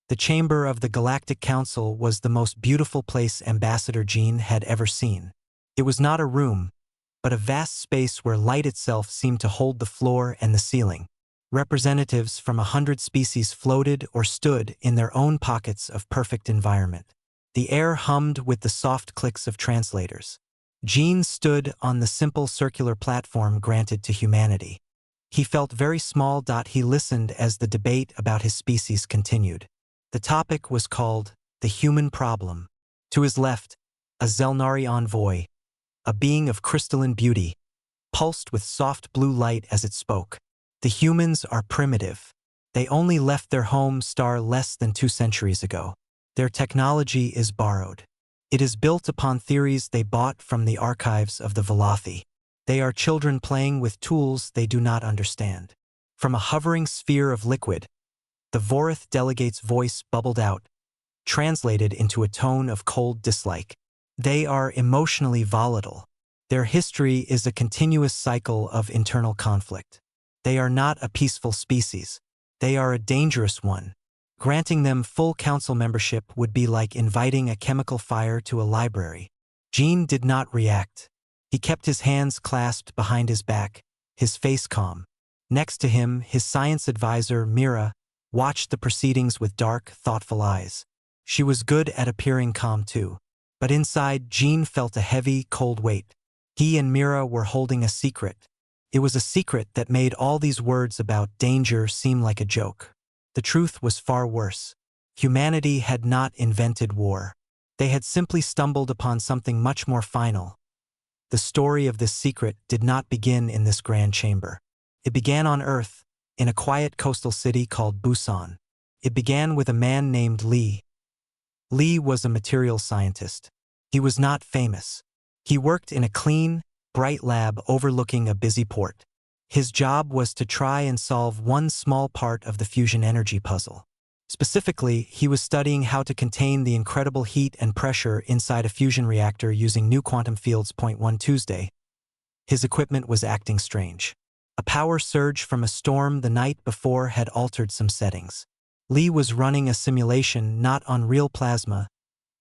The chamber of the Galactic Council was the most beautiful place Ambassador Jean had ever seen. It was not a room, but a vast space where light itself seemed to hold the floor and the ceiling. Representatives from 100 species floated or stood in their own pockets of perfect environment. The air hummed with the soft clicks of translators. Jean stood on the simple circular platform granted to humanity. He felt very small. He listened as the debate about his species continued. The topic was called the human problem. To his left, a Zelnari envoy, a being of crystalline beauty, pulsed with soft blue light as it spoke. The humans are primitive. They only left their home star less than 2 centuries ago. Their technology is borrowed. It is built upon theories they bought from the archives of the Velothi. They are children playing with tools they do not understand. From a hovering sphere of liquid, the Vorith delegate's voice bubbled out, translated into a tone of cold dislike. They are emotionally volatile. Their history is a continuous cycle of internal conflict. They are not a peaceful species. They are a dangerous one. Granting them full council membership would be like inviting a chemical fire to a library. Jean did not react. He kept his hands clasped behind his back, his face calm. Next to him, his science advisor, Mira, watched the proceedings with dark, thoughtful eyes. She was good at appearing calm too. But inside, Jean felt a heavy, cold weight. He and Mira were holding a secret. It was a secret that made all these words about danger seem like a joke. The truth was far worse. Humanity had not invented war. They had simply stumbled upon something much more final. The story of this secret did not begin in this grand chamber. It began on Earth, in a quiet coastal city called Busan. It began with a man named Li. Li was a materials scientist. He was not famous. He worked in a clean, bright lab overlooking a busy port. His job was to try and solve one small part of the fusion energy puzzle. Specifically, he was studying how to contain the incredible heat and pressure inside a fusion reactor using new quantum fields. 1 Tuesday. His equipment was acting strange. A power surge from a storm the night before had altered some settings. Li was running a simulation not on real plasma,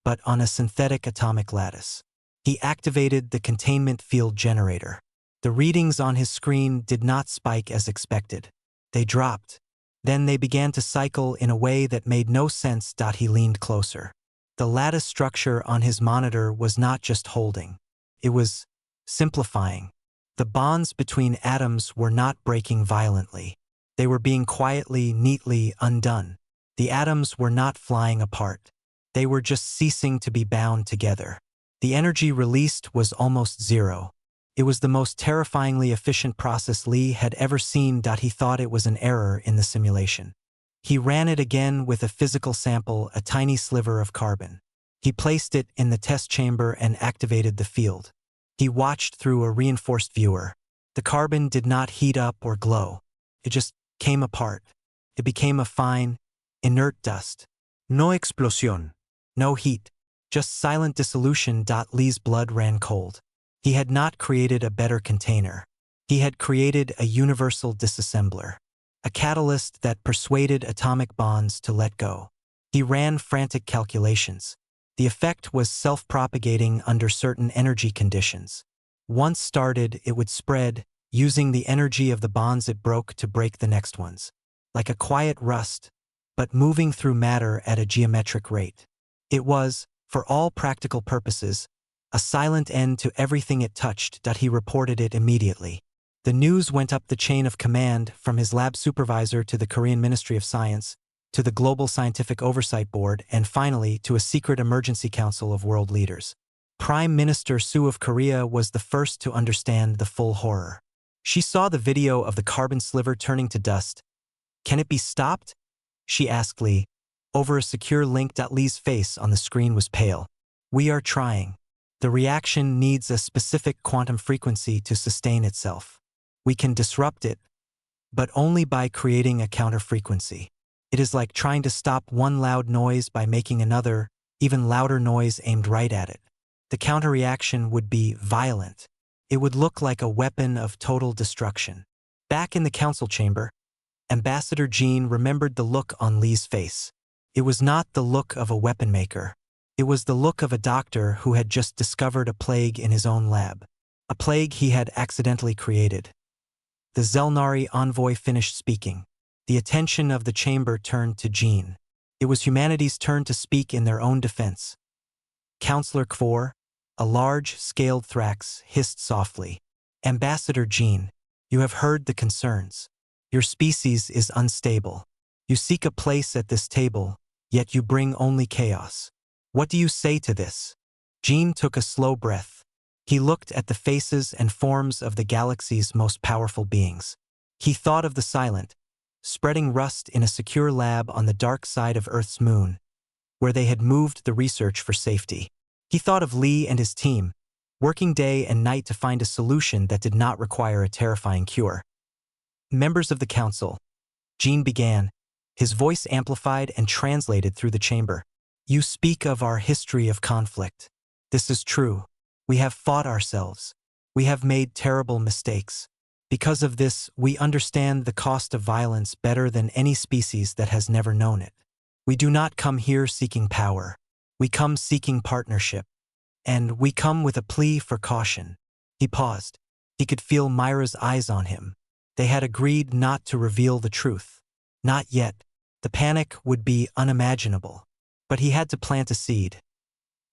but on a synthetic atomic lattice. He activated the containment field generator. The readings on his screen did not spike as expected. They dropped. Then they began to cycle in a way that made no sense. He leaned closer. The lattice structure on his monitor was not just holding. It was simplifying. The bonds between atoms were not breaking violently. They were being quietly, neatly undone. The atoms were not flying apart. They were just ceasing to be bound together. The energy released was almost zero. It was the most terrifyingly efficient process Li had ever seen. He thought it was an error in the simulation. He ran it again with a physical sample, a tiny sliver of carbon. He placed it in the test chamber and activated the field. He watched through a reinforced viewer. The carbon did not heat up or glow. It just came apart. It became a fine, inert dust. No explosion. No heat. Just silent dissolution. Li's blood ran cold. He had not created a better container. He had created a universal disassembler. A catalyst that persuaded atomic bonds to let go. He ran frantic calculations. The effect was self-propagating under certain energy conditions. Once started, it would spread, using the energy of the bonds it broke to break the next ones. Like a quiet rust, but moving through matter at a geometric rate. It was, for all practical purposes, a silent end to everything it touched. He reported it immediately. The news went up the chain of command from his lab supervisor to the Korean Ministry of Science, to the Global Scientific Oversight Board, and finally to a secret emergency council of world leaders. Prime Minister Soo of Korea was the first to understand the full horror. She saw the video of the carbon sliver turning to dust. "Can it be stopped?" she asked Li. Over a secure link. Li's face on the screen was pale. "We are trying. The reaction needs a specific quantum frequency to sustain itself. We can disrupt it, but only by creating a counter-frequency. It is like trying to stop one loud noise by making another, even louder noise aimed right at it. The counter-reaction would be violent. It would look like a weapon of total destruction." Back in the council chamber, Ambassador Jean remembered the look on Li's face. It was not the look of a weapon maker. It was the look of a doctor who had just discovered a plague in his own lab. A plague he had accidentally created. The Zelnari envoy finished speaking. The attention of the chamber turned to Jean. It was humanity's turn to speak in their own defense. Counselor Kvor, a large, scaled Thrax, hissed softly. Ambassador Jean, you have heard the concerns. Your species is unstable. You seek a place at this table, yet you bring only chaos. What do you say to this? Jean took a slow breath. He looked at the faces and forms of the galaxy's most powerful beings. He thought of the silent, spreading rust in a secure lab on the dark side of Earth's moon, where they had moved the research for safety. He thought of Lee and his team, working day and night to find a solution that did not require a terrifying cure. Members of the council, Jean began, his voice amplified and translated through the chamber. You speak of our history of conflict. This is true. We have fought ourselves. We have made terrible mistakes. Because of this, we understand the cost of violence better than any species that has never known it. We do not come here seeking power. We come seeking partnership. And we come with a plea for caution. He paused. He could feel Myra's eyes on him. They had agreed not to reveal the truth. Not yet. The panic would be unimaginable. But he had to plant a seed.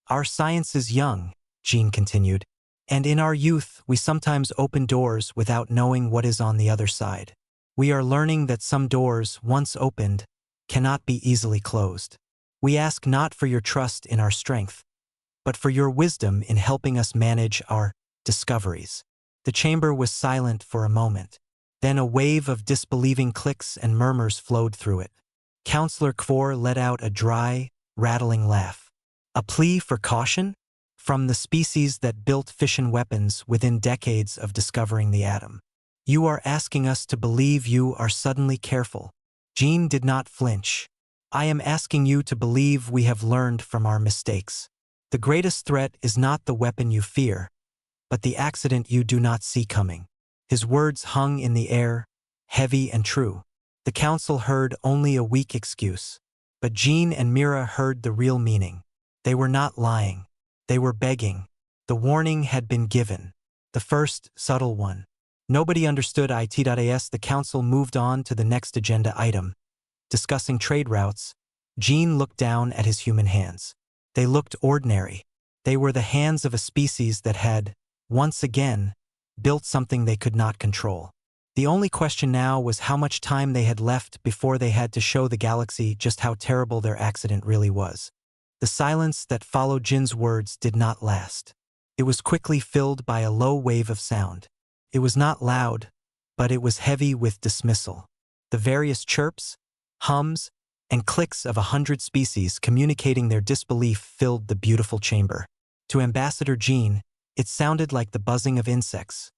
Our science is young, Jean continued, and in our youth we sometimes open doors without knowing what is on the other side. We are learning that some doors, once opened, cannot be easily closed. We ask not for your trust in our strength, but for your wisdom in helping us manage our discoveries. The chamber was silent for a moment. Then a wave of disbelieving clicks and murmurs flowed through it. Counselor Kvor let out a dry, rattling laugh. A plea for caution? From the species that built fission weapons within decades of discovering the atom. You are asking us to believe you are suddenly careful. Jean did not flinch. I am asking you to believe we have learned from our mistakes. The greatest threat is not the weapon you fear, but the accident you do not see coming. His words hung in the air, heavy and true. The council heard only a weak excuse, but Jean and Mira heard the real meaning. They were not lying. They were begging. The warning had been given. The first, subtle one. Nobody understood it.as. The council moved on to the next agenda item. Discussing trade routes, Jean looked down at his human hands. They looked ordinary. They were the hands of a species that had, once again, built something they could not control. The only question now was how much time they had left before they had to show the galaxy just how terrible their accident really was. The silence that followed Jin's words did not last. It was quickly filled by a low wave of sound. It was not loud, but it was heavy with dismissal. The various chirps, hums, and clicks of 100 species communicating their disbelief filled the beautiful chamber. To Ambassador Jean, it sounded like the buzzing of insects.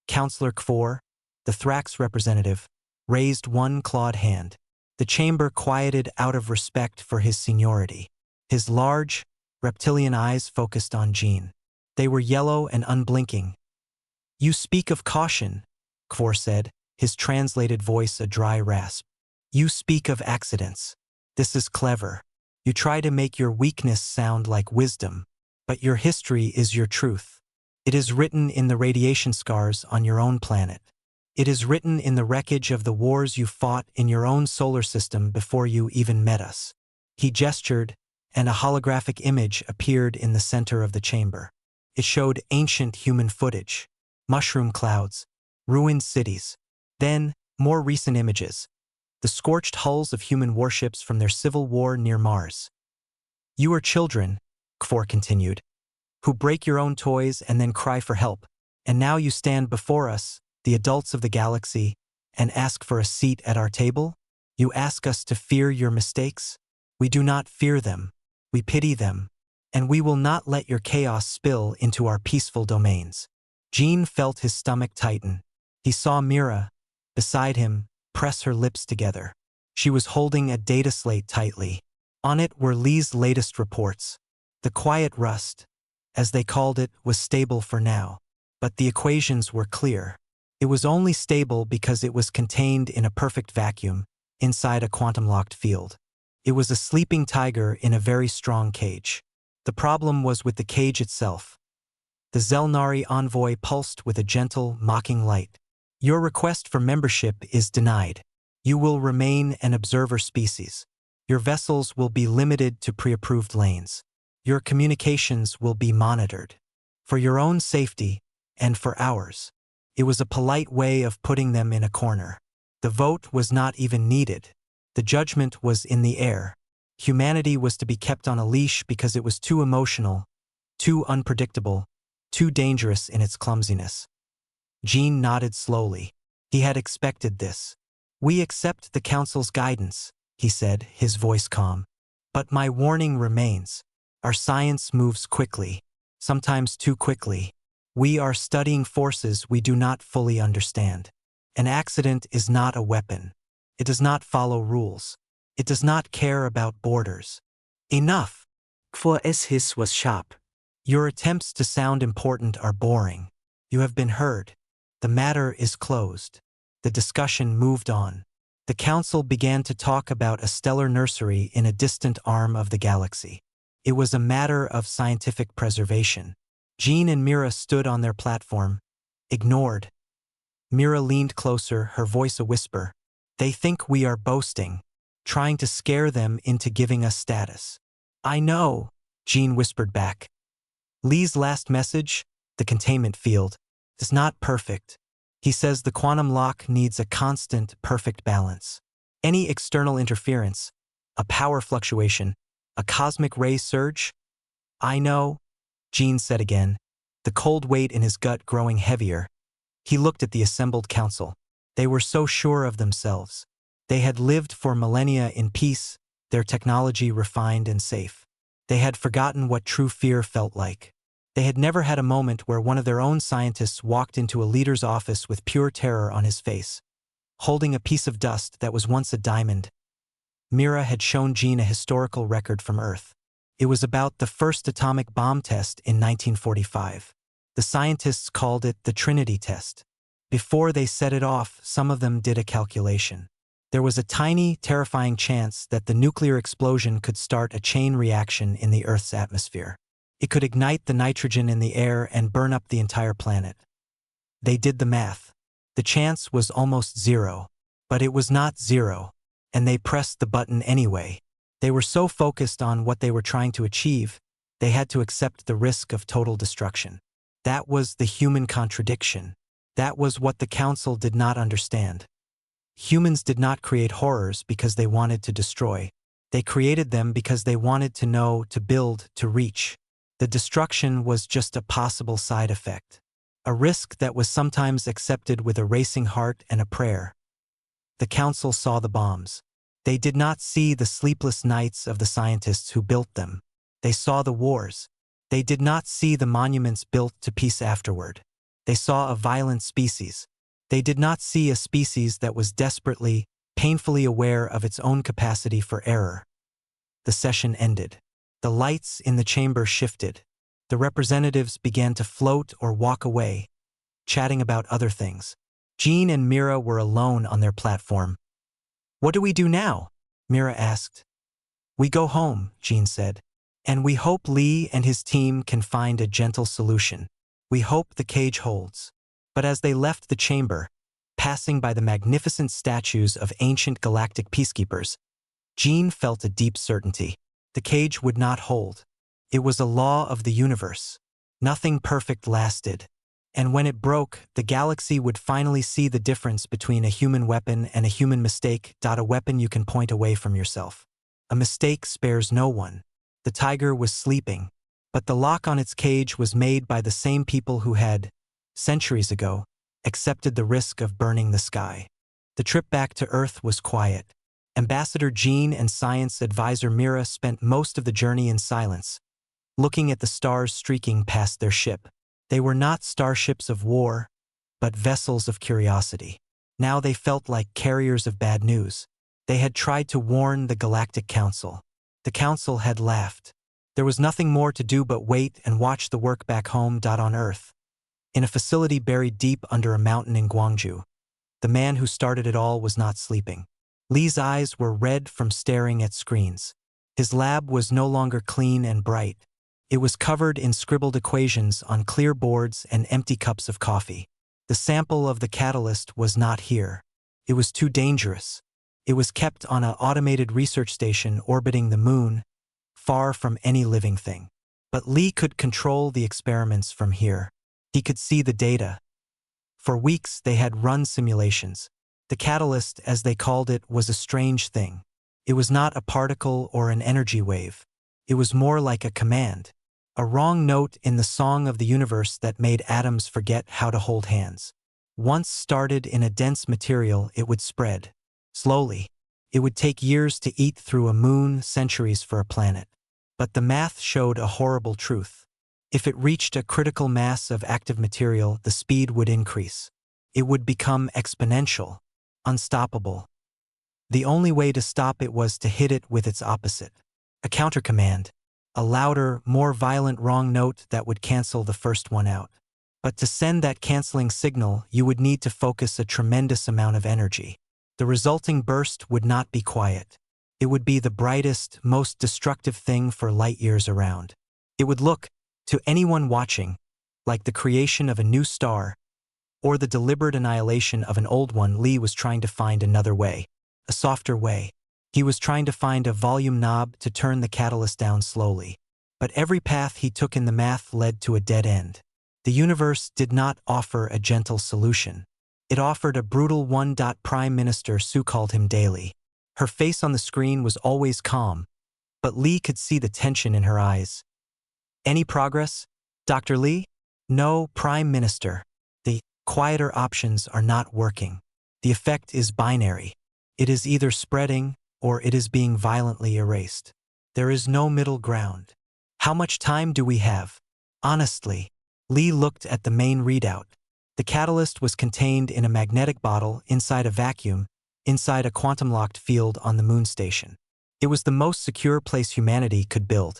Counselor Kvor, the Thrax representative, raised one clawed hand. The chamber quieted out of respect for his seniority. His large, reptilian eyes focused on Jean. They were yellow and unblinking. You speak of caution, Kvor said, his translated voice a dry rasp. You speak of accidents. This is clever. You try to make your weakness sound like wisdom, but your history is your truth. It is written in the radiation scars on your own planet. It is written in the wreckage of the wars you fought in your own solar system before you even met us. He gestured, and a holographic image appeared in the center of the chamber. It showed ancient human footage, mushroom clouds, ruined cities. Then, more recent images, the scorched hulls of human warships from their civil war near Mars. You are children, Kvor continued, who break your own toys and then cry for help, and now you stand before us, the adults of the galaxy, and ask for a seat at our table? You ask us to fear your mistakes? We do not fear them. We pity them, and we will not let your chaos spill into our peaceful domains. Jean felt his stomach tighten. He saw Mira, beside him, press her lips together. She was holding a data slate tightly. On it were Lee's latest reports. The quiet rust, as they called it, was stable for now, but the equations were clear. It was only stable because it was contained in a perfect vacuum, inside a quantum-locked field. It was a sleeping tiger in a very strong cage. The problem was with the cage itself. The Zelnari envoy pulsed with a gentle, mocking light. Your request for membership is denied. You will remain an observer species. Your vessels will be limited to pre-approved lanes. Your communications will be monitored. For your own safety, and for ours. It was a polite way of putting them in a corner. The vote was not even needed. The judgment was in the air. Humanity was to be kept on a leash because it was too emotional, too unpredictable, too dangerous in its clumsiness. Jean nodded slowly. He had expected this. We accept the Council's guidance, he said, his voice calm. But my warning remains. Our science moves quickly, sometimes too quickly. We are studying forces we do not fully understand. An accident is not a weapon. It does not follow rules. It does not care about borders. Enough! Kvo's hiss was sharp. Your attempts to sound important are boring. You have been heard. The matter is closed. The discussion moved on. The Council began to talk about a stellar nursery in a distant arm of the galaxy. It was a matter of scientific preservation. Jean and Mira stood on their platform, ignored. Mira leaned closer, her voice a whisper. They think we are boasting, trying to scare them into giving us status. I know, Jean whispered back. Lee's last message, the containment field, is not perfect. He says the quantum lock needs a constant, perfect balance. Any external interference, a power fluctuation, a cosmic ray surge? I know, Jean said again, the cold weight in his gut growing heavier. He looked at the assembled council. They were so sure of themselves. They had lived for millennia in peace, their technology refined and safe. They had forgotten what true fear felt like. They had never had a moment where one of their own scientists walked into a leader's office with pure terror on his face, holding a piece of dust that was once a diamond. Mira had shown Jean a historical record from Earth. It was about the first atomic bomb test in 1945. The scientists called it the Trinity test. Before they set it off, some of them did a calculation. There was a tiny, terrifying chance that the nuclear explosion could start a chain reaction in the Earth's atmosphere. It could ignite the nitrogen in the air and burn up the entire planet. They did the math. The chance was almost zero. But it was not zero. And they pressed the button anyway. They were so focused on what they were trying to achieve, they had to accept the risk of total destruction. That was the human contradiction. That was what the Council did not understand. Humans did not create horrors because they wanted to destroy. They created them because they wanted to know, to build, to reach. The destruction was just a possible side effect. A risk that was sometimes accepted with a racing heart and a prayer. The Council saw the bombs. They did not see the sleepless nights of the scientists who built them. They saw the wars. They did not see the monuments built to peace afterward. They saw a violent species. They did not see a species that was desperately, painfully aware of its own capacity for error. The session ended. The lights in the chamber shifted. The representatives began to float or walk away, chatting about other things. Jean and Mira were alone on their platform. What do we do now? Mira asked. We go home, Jean said. And we hope Lee and his team can find a gentle solution. We hope the cage holds. But as they left the chamber, passing by the magnificent statues of ancient galactic peacekeepers, Jean felt a deep certainty. The cage would not hold. It was a law of the universe. Nothing perfect lasted. And when it broke, the galaxy would finally see the difference between a human weapon and a human mistake. A weapon you can point away from yourself. A mistake spares no one. The tiger was sleeping, but the lock on its cage was made by the same people who had, centuries ago, accepted the risk of burning the sky. The trip back to Earth was quiet. Ambassador Jean and science advisor Mira spent most of the journey in silence, looking at the stars streaking past their ship. They were not starships of war, but vessels of curiosity. Now they felt like carriers of bad news. They had tried to warn the Galactic Council. The Council had laughed. There was nothing more to do but wait and watch the work back home. On Earth, in a facility buried deep under a mountain in Gwangju, the man who started it all was not sleeping. Lee's eyes were red from staring at screens. His lab was no longer clean and bright. It was covered in scribbled equations on clear boards and empty cups of coffee. The sample of the catalyst was not here. It was too dangerous. It was kept on an automated research station orbiting the moon, far from any living thing. But Lee could control the experiments from here. He could see the data. For weeks they had run simulations. The catalyst, as they called it, was a strange thing. It was not a particle or an energy wave. It was more like a command. A wrong note in the song of the universe that made atoms forget how to hold hands. Once started in a dense material, it would spread. Slowly. It would take years to eat through a moon, centuries for a planet. But the math showed a horrible truth. If it reached a critical mass of active material, the speed would increase. It would become exponential, unstoppable. The only way to stop it was to hit it with its opposite. A countercommand. A louder, more violent wrong note that would cancel the first one out. But to send that canceling signal, you would need to focus a tremendous amount of energy. The resulting burst would not be quiet. It would be the brightest, most destructive thing for light years around. It would look, to anyone watching, like the creation of a new star, or the deliberate annihilation of an old one. Lee was trying to find another way, a softer way. He was trying to find a volume knob to turn the catalyst down slowly. But every path he took in the math led to a dead end. The universe did not offer a gentle solution. It offered a brutal one. Prime Minister Sue called him daily. Her face on the screen was always calm, but Lee could see the tension in her eyes. Any progress, Dr. Lee? No, Prime Minister. The quieter options are not working. The effect is binary. It is either spreading, or it is being violently erased. There is no middle ground. How much time do we have? Honestly, Lee looked at the main readout. The catalyst was contained in a magnetic bottle inside a vacuum, inside a quantum-locked field on the moon station. It was the most secure place humanity could build.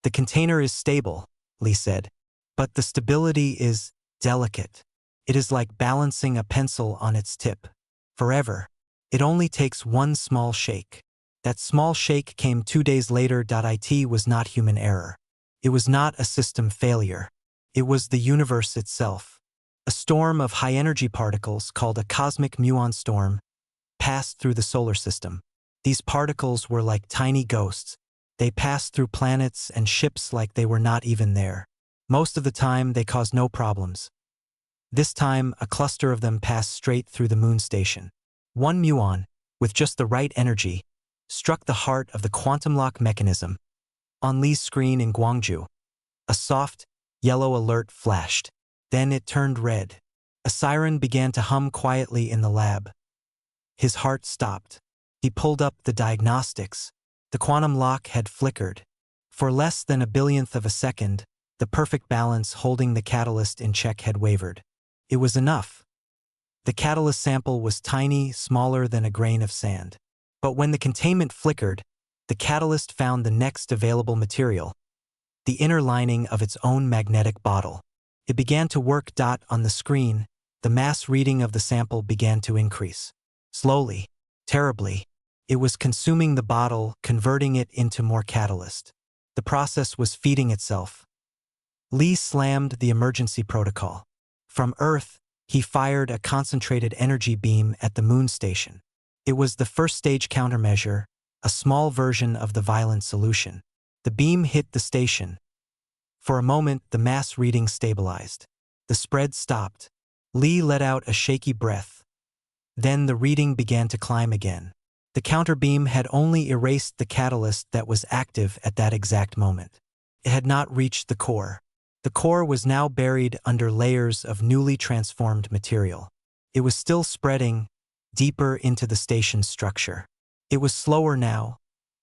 The container is stable, Lee said, but the stability is delicate. It is like balancing a pencil on its tip. Forever. It only takes one small shake. That small shake came 2 days later. It was not human error. It was not a system failure. It was the universe itself. A storm of high-energy particles, called a cosmic muon storm, passed through the solar system. These particles were like tiny ghosts. They passed through planets and ships like they were not even there. Most of the time, they caused no problems. This time, a cluster of them passed straight through the moon station. One muon, with just the right energy, struck the heart of the quantum lock mechanism. On Lee's screen in Gwangju, a soft, yellow alert flashed. Then it turned red. A siren began to hum quietly in the lab. His heart stopped. He pulled up the diagnostics. The quantum lock had flickered. For less than a billionth of a second, the perfect balance holding the catalyst in check had wavered. It was enough. The catalyst sample was tiny, smaller than a grain of sand. But when the containment flickered, the catalyst found the next available material, the inner lining of its own magnetic bottle. It began to work. On the screen, the mass reading of the sample began to increase. Slowly, terribly. It was consuming the bottle, converting it into more catalyst. The process was feeding itself. Lee slammed the emergency protocol. From Earth, he fired a concentrated energy beam at the moon station. It was the first stage countermeasure, a small version of the violent solution. The beam hit the station. For a moment, the mass reading stabilized. The spread stopped. Lee let out a shaky breath. Then the reading began to climb again. The counterbeam had only erased the catalyst that was active at that exact moment. It had not reached the core. The core was now buried under layers of newly transformed material. It was still spreading deeper into the station's structure. It was slower now,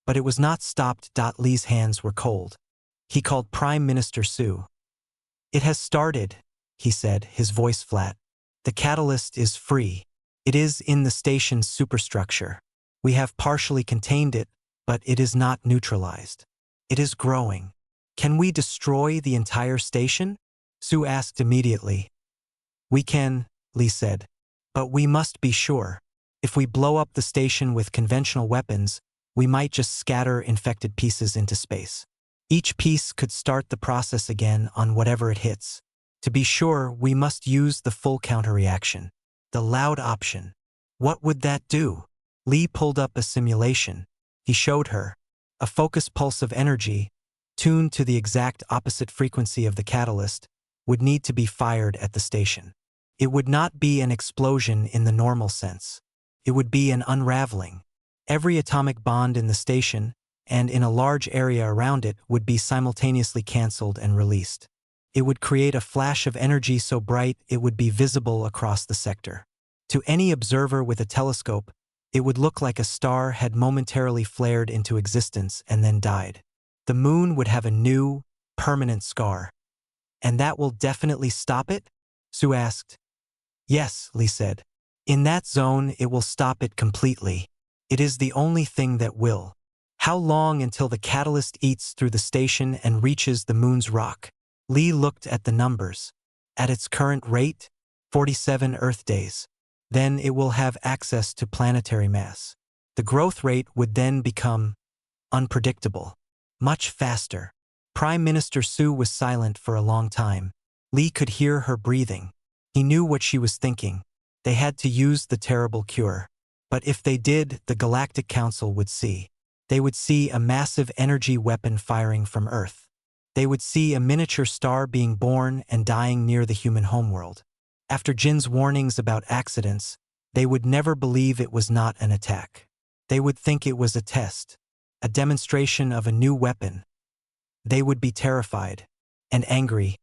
but it was not stopped. Lee's hands were cold. He called Prime Minister Sue. "It has started," he said, his voice flat. "The catalyst is free. It is in the station's superstructure. We have partially contained it, but it is not neutralized. It is growing. Can we destroy the entire station?" Sue asked immediately. "We can," Lee said. "But we must be sure. If we blow up the station with conventional weapons, we might just scatter infected pieces into space. Each piece could start the process again on whatever it hits. To be sure, we must use the full counter-reaction, the loud option. What would that do? Lee pulled up a simulation. He showed her. A focus pulse of energy, tuned to the exact opposite frequency of the catalyst, would need to be fired at the station. It would not be an explosion in the normal sense. It would be an unraveling. Every atomic bond in the station, and in a large area around it, would be simultaneously cancelled and released. It would create a flash of energy so bright it would be visible across the sector. To any observer with a telescope, it would look like a star had momentarily flared into existence and then died. The moon would have a new, permanent scar. And that will definitely stop it? Sue asked. Yes, Lee said. In that zone, it will stop it completely. It is the only thing that will. How long until the catalyst eats through the station and reaches the moon's rock? Lee looked at the numbers. At its current rate, 47 Earth days. Then it will have access to planetary mass. The growth rate would then become unpredictable. Much faster. Prime Minister Sue was silent for a long time. Lee could hear her breathing. He knew what she was thinking. They had to use the terrible cure. But if they did, the Galactic Council would see. They would see a massive energy weapon firing from Earth. They would see a miniature star being born and dying near the human homeworld. After Jin's warnings about accidents, they would never believe it was not an attack. They would think it was a test, a demonstration of a new weapon. They would be terrified and angry.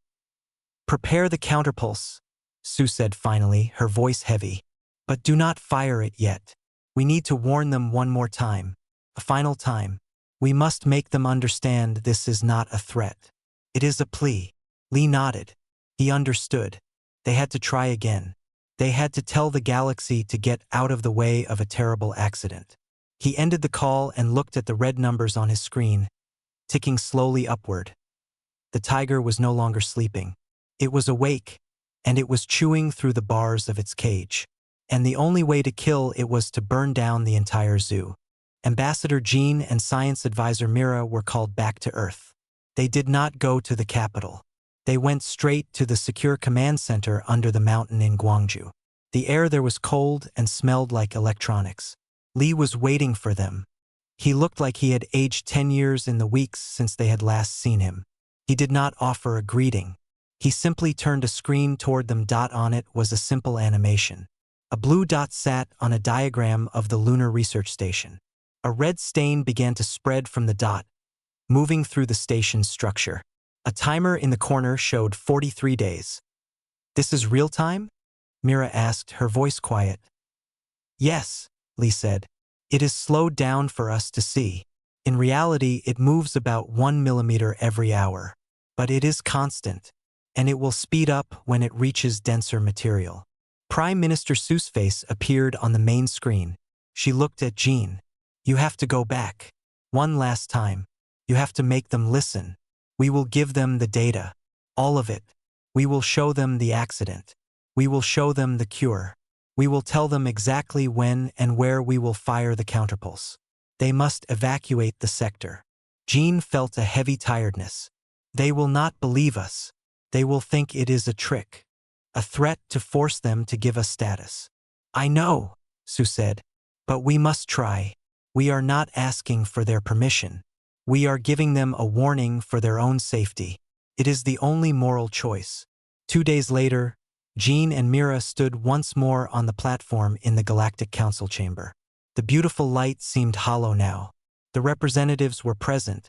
Prepare the counterpulse, Sue said finally, her voice heavy. But do not fire it yet. We need to warn them one more time. A final time. We must make them understand this is not a threat. It is a plea. Lee nodded. He understood. They had to try again. They had to tell the galaxy to get out of the way of a terrible accident. He ended the call and looked at the red numbers on his screen, ticking slowly upward. The tiger was no longer sleeping. It was awake, and it was chewing through the bars of its cage. And the only way to kill it was to burn down the entire zoo. Ambassador Jean and Science Advisor Mira were called back to Earth. They did not go to the capital. They went straight to the secure command center under the mountain in Gwangju. The air there was cold and smelled like electronics. Lee was waiting for them. He looked like he had aged 10 years in the weeks since they had last seen him. He did not offer a greeting. He simply turned a screen toward them. On it was a simple animation. A blue dot sat on a diagram of the Lunar Research Station. A red stain began to spread from the dot, moving through the station's structure. A timer in the corner showed 43 days. This is real time? Mira asked, her voice quiet. Yes, Lee said. It is slowed down for us to see. In reality, it moves about 1 millimeter every hour. But it is constant, and it will speed up when it reaches denser material. Prime Minister Sue's face appeared on the main screen. She looked at Jean. You have to go back. One last time. You have to make them listen. We will give them the data. All of it. We will show them the accident. We will show them the cure. We will tell them exactly when and where we will fire the counterpulse. They must evacuate the sector. Jean felt a heavy tiredness. They will not believe us. They will think it is a trick. A threat to force them to give us status. I know, Sue said. But we must try. We are not asking for their permission. We are giving them a warning for their own safety. It is the only moral choice. 2 days later, Jean and Mira stood once more on the platform in the Galactic Council chamber. The beautiful light seemed hollow now. The representatives were present,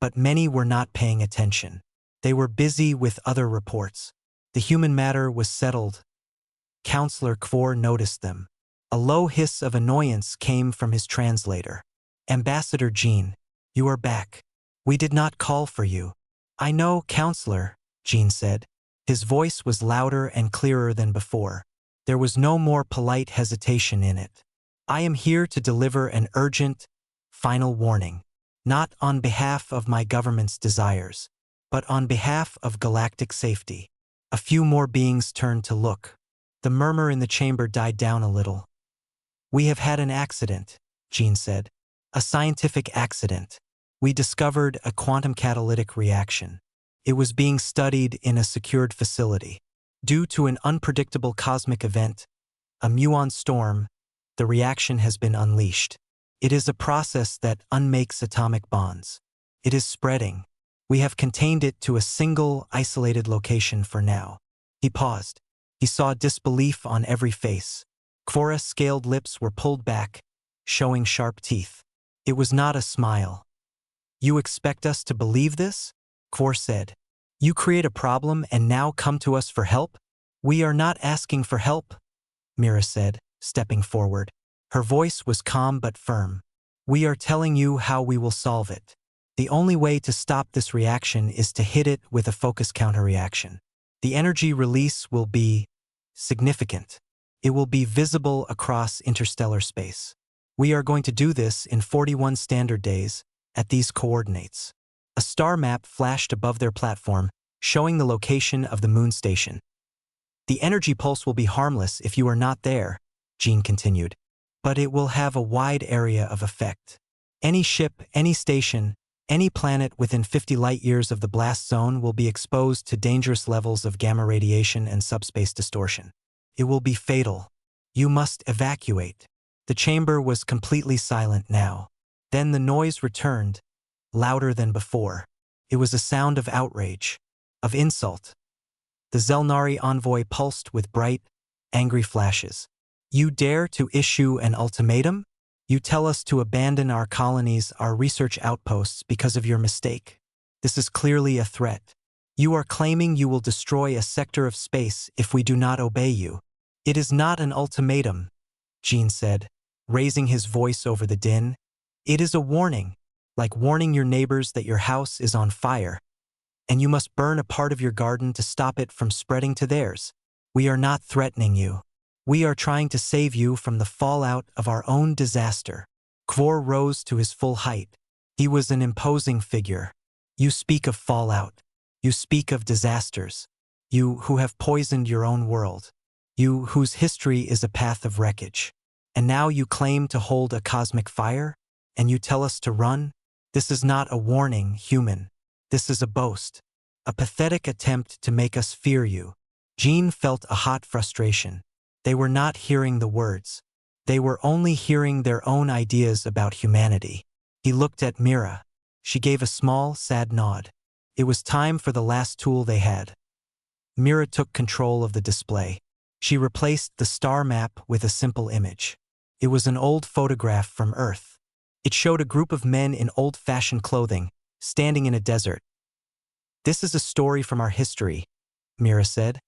but many were not paying attention. They were busy with other reports. The human matter was settled. Counselor Kvor noticed them. A low hiss of annoyance came from his translator. Ambassador Jean, you are back. We did not call for you. I know, Counselor, Jean said. His voice was louder and clearer than before. There was no more polite hesitation in it. I am here to deliver an urgent, final warning. Not on behalf of my government's desires, but on behalf of galactic safety. A few more beings turned to look. The murmur in the chamber died down a little. We have had an accident, Jean said. A scientific accident. We discovered a quantum catalytic reaction. It was being studied in a secured facility. Due to an unpredictable cosmic event, a muon storm, the reaction has been unleashed. It is a process that unmakes atomic bonds. It is spreading. We have contained it to a single, isolated location for now. He paused. He saw disbelief on every face. Quorra's scaled lips were pulled back, showing sharp teeth. It was not a smile. You expect us to believe this? Quorra said. You create a problem and now come to us for help? We are not asking for help, Mira said, stepping forward. Her voice was calm but firm. We are telling you how we will solve it. The only way to stop this reaction is to hit it with a focus counterreaction. The energy release will be significant. It will be visible across interstellar space. We are going to do this in 41 standard days, at these coordinates. A star map flashed above their platform, showing the location of the moon station. The energy pulse will be harmless if you are not there, Jean continued, but it will have a wide area of effect. Any ship, any station, any planet within 50 light-years of the blast zone will be exposed to dangerous levels of gamma radiation and subspace distortion. It will be fatal. You must evacuate. The chamber was completely silent now. Then the noise returned, louder than before. It was a sound of outrage, of insult. The Zelnari envoy pulsed with bright, angry flashes. You dare to issue an ultimatum? You tell us to abandon our colonies, our research outposts because of your mistake. This is clearly a threat. You are claiming you will destroy a sector of space if we do not obey you. It is not an ultimatum, Jean said, raising his voice over the din. It is a warning, like warning your neighbors that your house is on fire, and you must burn a part of your garden to stop it from spreading to theirs. We are not threatening you. We are trying to save you from the fallout of our own disaster. Quorra rose to his full height. He was an imposing figure. You speak of fallout. You speak of disasters. You who have poisoned your own world. You whose history is a path of wreckage. And now you claim to hold a cosmic fire? And you tell us to run? This is not a warning, human. This is a boast. A pathetic attempt to make us fear you. Jean felt a hot frustration. They were not hearing the words. They were only hearing their own ideas about humanity. He looked at Mira. She gave a small, sad nod. It was time for the last tool they had. Mira took control of the display. She replaced the star map with a simple image. It was an old photograph from Earth. It showed a group of men in old-fashioned clothing, standing in a desert. This is a story from our history, Mira said,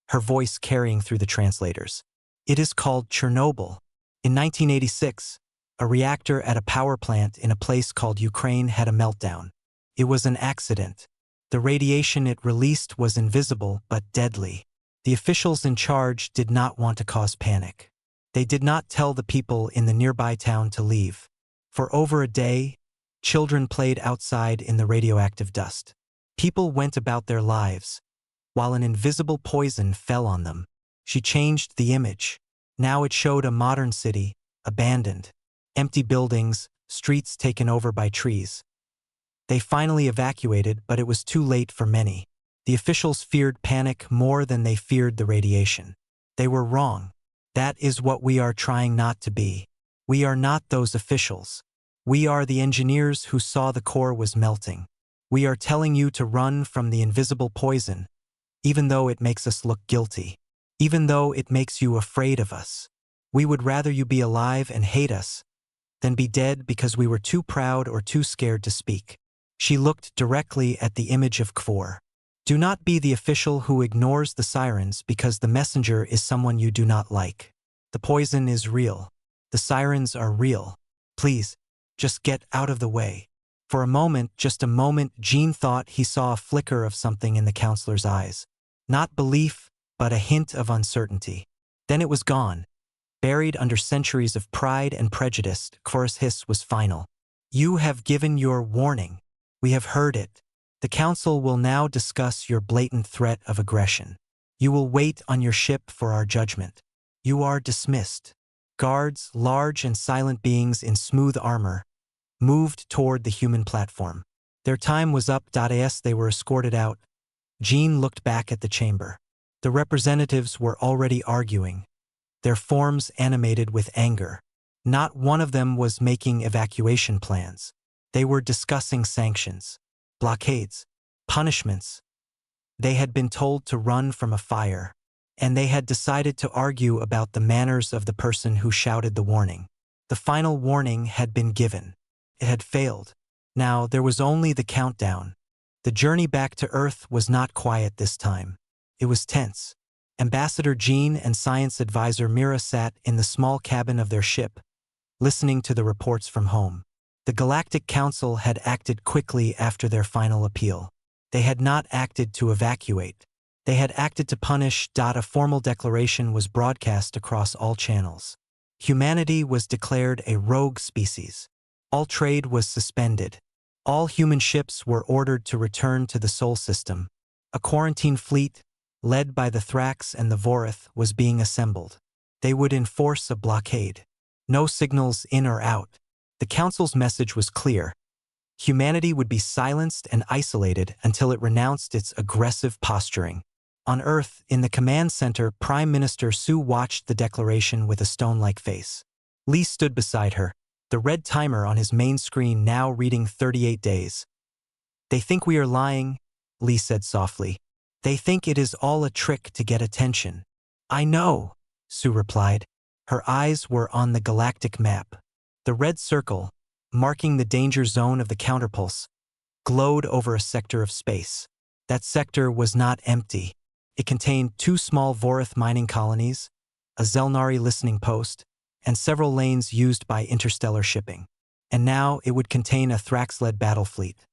her voice carrying through the translators. It is called Chernobyl. In 1986, a reactor at a power plant in a place called Ukraine had a meltdown. It was an accident. The radiation it released was invisible but deadly. The officials in charge did not want to cause panic. They did not tell the people in the nearby town to leave. For over a day, children played outside in the radioactive dust. People went about their lives, while an invisible poison fell on them. She changed the image. Now it showed a modern city, abandoned. Empty buildings, streets taken over by trees. They finally evacuated, but it was too late for many. The officials feared panic more than they feared the radiation. They were wrong. That is what we are trying not to be. We are not those officials. We are the engineers who saw the core was melting. We are telling you to run from the invisible poison, even though it makes us look guilty. Even though it makes you afraid of us. We would rather you be alive and hate us than be dead because we were too proud or too scared to speak. She looked directly at the image of Quorra. Do not be the official who ignores the sirens because the messenger is someone you do not like. The poison is real. The sirens are real. Please, just get out of the way. For a moment, just a moment, Jean thought he saw a flicker of something in the counselor's eyes. Not belief, but a hint of uncertainty. Then it was gone. Buried under centuries of pride and prejudice, Quorra's hiss was final. You have given your warning. We have heard it. The council will now discuss your blatant threat of aggression. You will wait on your ship for our judgment. You are dismissed. Guards, large and silent beings in smooth armor, moved toward the human platform. Their time was up. As they were escorted out, Jean looked back at the chamber. The representatives were already arguing, their forms animated with anger. Not one of them was making evacuation plans. They were discussing sanctions, blockades, punishments. They had been told to run from a fire, and they had decided to argue about the manners of the person who shouted the warning. The final warning had been given. It had failed. Now there was only the countdown. The journey back to Earth was not quiet this time. It was tense. Ambassador Jean and science advisor Mira sat in the small cabin of their ship, listening to the reports from home. The Galactic Council had acted quickly after their final appeal. They had not acted to evacuate. They had acted to punish. A formal declaration was broadcast across all channels. Humanity was declared a rogue species. All trade was suspended. All human ships were ordered to return to the Sol system. A quarantine fleet, led by the Thrax and the Vorith, was being assembled. They would enforce a blockade. No signals in or out. The Council's message was clear. Humanity would be silenced and isolated until it renounced its aggressive posturing. On Earth, in the command center, Prime Minister Sue watched the declaration with a stone-like face. Lee stood beside her, the red timer on his main screen now reading 38 days. "They think we are lying," Lee said softly. "They think it is all a trick to get attention." "I know," Sue replied. Her eyes were on the galactic map. The red circle, marking the danger zone of the counterpulse, glowed over a sector of space. That sector was not empty. It contained 2 small Vorith mining colonies, a Zelnari listening post, and several lanes used by interstellar shipping. And now it would contain a Thrax-led battle fleet.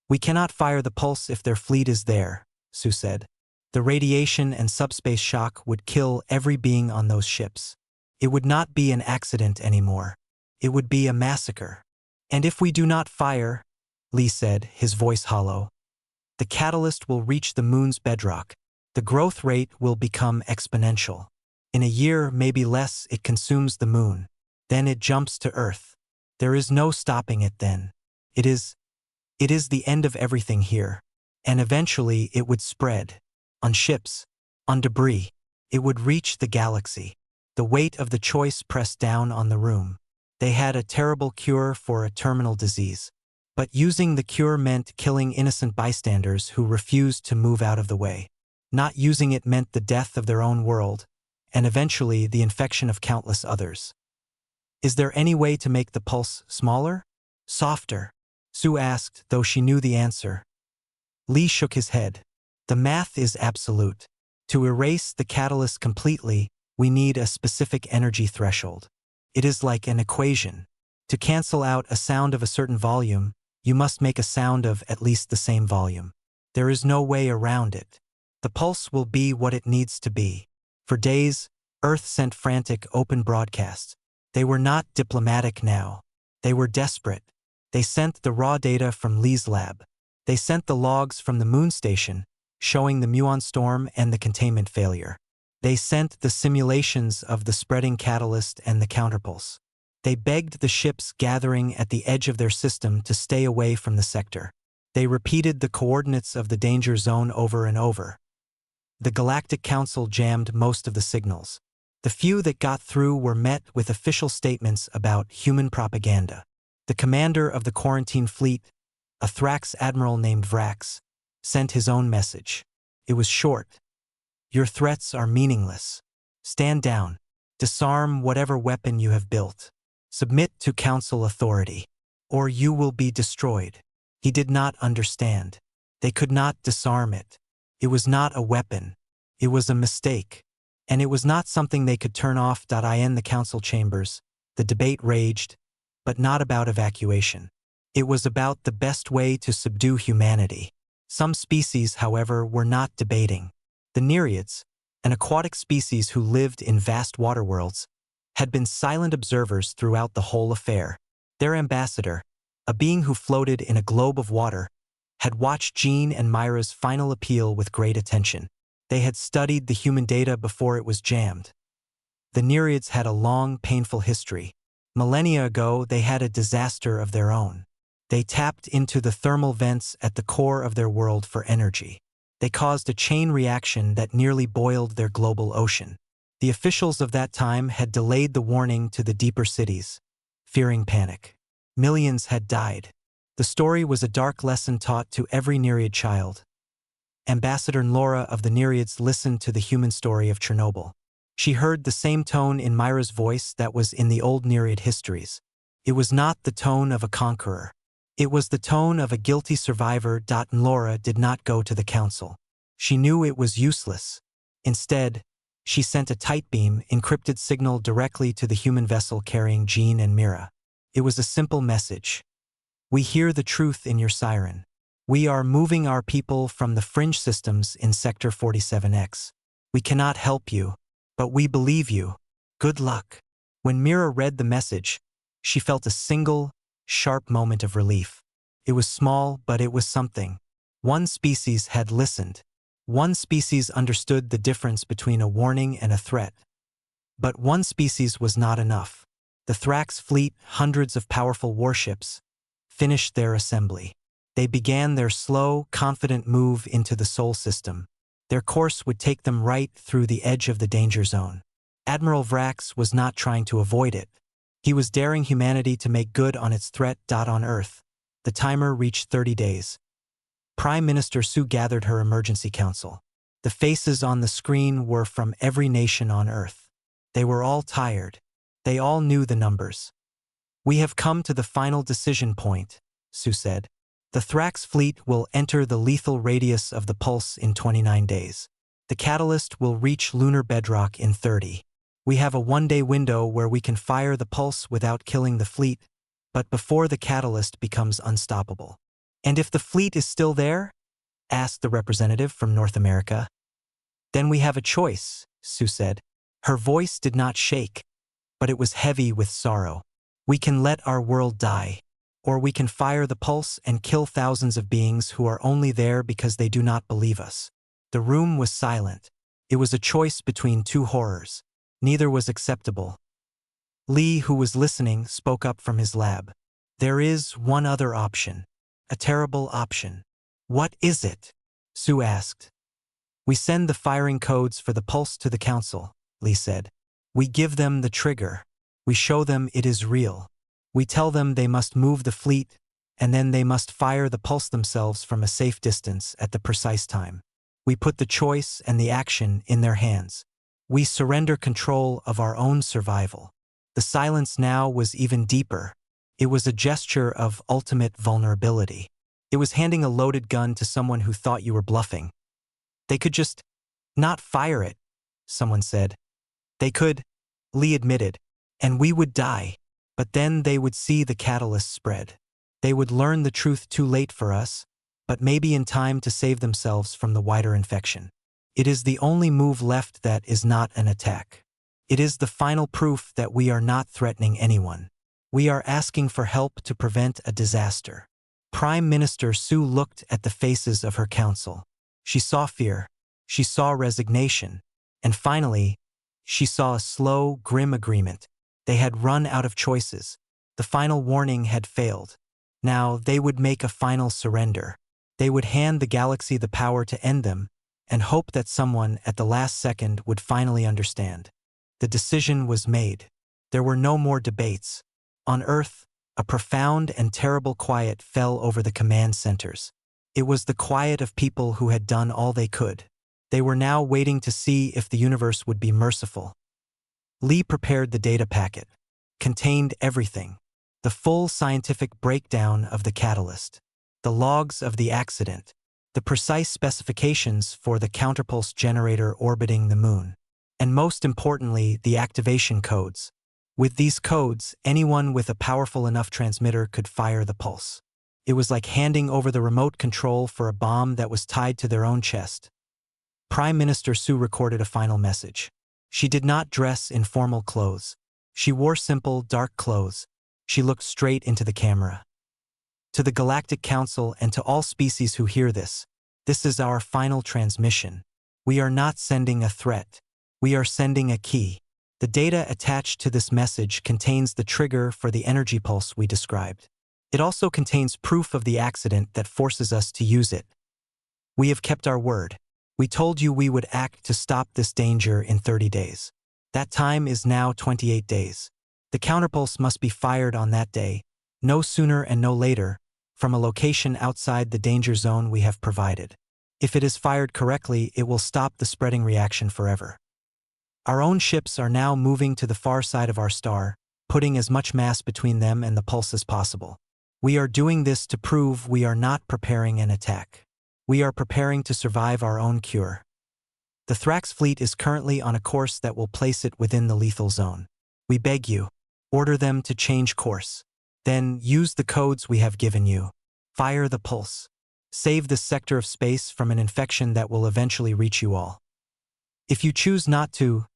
"We cannot fire the pulse if their fleet is there," Sue said. "The radiation and subspace shock would kill every being on those ships. It would not be an accident anymore. It would be a massacre. And if we do not fire," Lee said, his voice hollow, "the catalyst will reach the moon's bedrock. The growth rate will become exponential. In a year, maybe less, it consumes the moon. Then it jumps to Earth. There is no stopping it then. It is the end of everything here. And eventually it would spread. On ships, on debris. It would reach the galaxy." The weight of the choice pressed down on the room. They had a terrible cure for a terminal disease. But using the cure meant killing innocent bystanders who refused to move out of the way. Not using it meant the death of their own world, and eventually the infection of countless others. "Is there any way to make the pulse smaller? Softer?" Sue asked, though she knew the answer. Lee shook his head. "The math is absolute. To erase the catalyst completely, we need a specific energy threshold. It is like an equation. To cancel out a sound of a certain volume, you must make a sound of at least the same volume. There is no way around it. The pulse will be what it needs to be." For days, Earth sent frantic open broadcasts. They were not diplomatic now. They were desperate. They sent the raw data from Lee's lab. They sent the logs from the moon station, showing the muon storm and the containment failure. They sent the simulations of the spreading catalyst and the counterpulse. They begged the ships gathering at the edge of their system to stay away from the sector. They repeated the coordinates of the danger zone over and over. The Galactic Council jammed most of the signals. The few that got through were met with official statements about human propaganda. The commander of the quarantine fleet, a Thrax admiral named Vrax, sent his own message. It was short. "Your threats are meaningless. Stand down. Disarm whatever weapon you have built. Submit to council authority, or you will be destroyed." He did not understand. They could not disarm it. It was not a weapon. It was a mistake. And it was not something they could turn off. In the council chambers, the debate raged, but not about evacuation. It was about the best way to subdue humanity. Some species, however, were not debating. The Nereids, an aquatic species who lived in vast waterworlds, had been silent observers throughout the whole affair. Their ambassador, a being who floated in a globe of water, had watched Jean and Myra's final appeal with great attention. They had studied the human data before it was jammed. The Nereids had a long, painful history. Millennia ago, they had a disaster of their own. They tapped into the thermal vents at the core of their world for energy. They caused a chain reaction that nearly boiled their global ocean. The officials of that time had delayed the warning to the deeper cities, fearing panic. Millions had died. The story was a dark lesson taught to every Nereid child. Ambassador Laura of the Nereids listened to the human story of Chernobyl. She heard the same tone in Myra's voice that was in the old Nereid histories. It was not the tone of a conqueror. It was the tone of a guilty survivor. And Laura did not go to the council. She knew it was useless. Instead, she sent a tight beam, encrypted signal directly to the human vessel carrying Jean and Mira. It was a simple message. We hear the truth in your siren. We are moving our people from the fringe systems in Sector 47X. We cannot help you, but we believe you. Good luck. When Mira read the message, she felt a single, sharp moment of relief. It was small, but it was something. One species had listened. One species understood the difference between a warning and a threat. But one species was not enough. The Thrax fleet, hundreds of powerful warships, finished their assembly. They began their slow, confident move into the Sol system. Their course would take them right through the edge of the danger zone. Admiral Vrax was not trying to avoid it. He was daring humanity to make good on its threat. On Earth, the timer reached 30 days. Prime Minister Sue gathered her emergency council. The faces on the screen were from every nation on Earth. They were all tired. They all knew the numbers. We have come to the final decision point, Sue said. The Thrax fleet will enter the lethal radius of the pulse in 29 days. The catalyst will reach lunar bedrock in 30. We have a one-day window where we can fire the pulse without killing the fleet, but before the catalyst becomes unstoppable. And if the fleet is still there? Asked the representative from North America. Then we have a choice, Sue said. Her voice did not shake, but it was heavy with sorrow. We can let our world die. Or we can fire the pulse and kill thousands of beings who are only there because they do not believe us. The room was silent. It was a choice between two horrors. Neither was acceptable. Lee, who was listening, spoke up from his lab. There is one other option. A terrible option. What is it? Sue asked. We send the firing codes for the pulse to the council, Lee said. We give them the trigger. We show them it is real. We tell them they must move the fleet, and then they must fire the pulse themselves from a safe distance at the precise time. We put the choice and the action in their hands. We surrender control of our own survival. The silence now was even deeper. It was a gesture of ultimate vulnerability. It was handing a loaded gun to someone who thought you were bluffing. They could just not fire it, someone said. They could, Lee admitted, and we would die. But then they would see the catalyst spread. They would learn the truth too late for us, but maybe in time to save themselves from the wider infection. It is the only move left that is not an attack. It is the final proof that we are not threatening anyone. We are asking for help to prevent a disaster. Prime Minister Sue looked at the faces of her council. She saw fear. She saw resignation. And finally, she saw a slow, grim agreement. They had run out of choices. The final warning had failed. Now they would make a final surrender. They would hand the galaxy the power to end them and hope that someone at the last second would finally understand. The decision was made. There were no more debates. On Earth, a profound and terrible quiet fell over the command centers. It was the quiet of people who had done all they could. They were now waiting to see if the universe would be merciful. Lee prepared the data packet. Contained everything. The full scientific breakdown of the catalyst. The logs of the accident. The precise specifications for the counterpulse generator orbiting the moon. And most importantly, the activation codes. With these codes, anyone with a powerful enough transmitter could fire the pulse. It was like handing over the remote control for a bomb that was tied to their own chest. Prime Minister Sue recorded a final message. She did not dress in formal clothes. She wore simple, dark clothes. She looked straight into the camera. To the Galactic Council and to all species who hear this is our final transmission. We are not sending a threat. We are sending a key. The data attached to this message contains the trigger for the energy pulse we described. It also contains proof of the accident that forces us to use it. We have kept our word. We told you we would act to stop this danger in 30 days. That time is now 28 days. The counterpulse must be fired on that day, no sooner and no later, from a location outside the danger zone we have provided. If it is fired correctly, it will stop the spreading reaction forever. Our own ships are now moving to the far side of our star, putting as much mass between them and the pulse as possible. We are doing this to prove we are not preparing an attack. We are preparing to survive our own cure. The Thrax fleet is currently on a course that will place it within the lethal zone. We beg you, order them to change course. Then use the codes we have given you. Fire the pulse. Save this sector of space from an infection that will eventually reach you all. If you choose not to,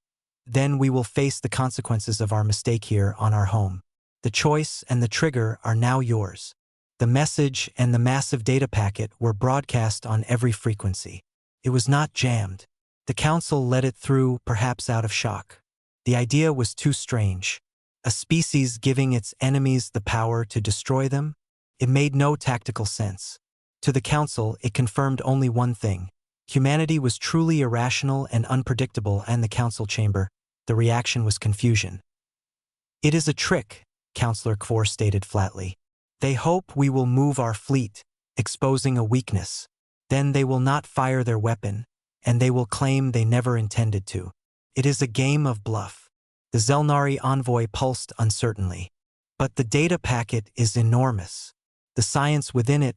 then we will face the consequences of our mistake here on our home. The choice and the trigger are now yours. The message and the massive data packet were broadcast on every frequency. It was not jammed. The council let it through, perhaps out of shock. The idea was too strange. A species giving its enemies the power to destroy them? It made no tactical sense. To the council, it confirmed only one thing. Humanity was truly irrational and unpredictable, and the council chamber, the reaction was confusion. It is a trick, Councillor Kvor stated flatly. They hope we will move our fleet, exposing a weakness. Then they will not fire their weapon, and they will claim they never intended to. It is a game of bluff. The Zelnari envoy pulsed uncertainly. But the data packet is enormous. The science within it,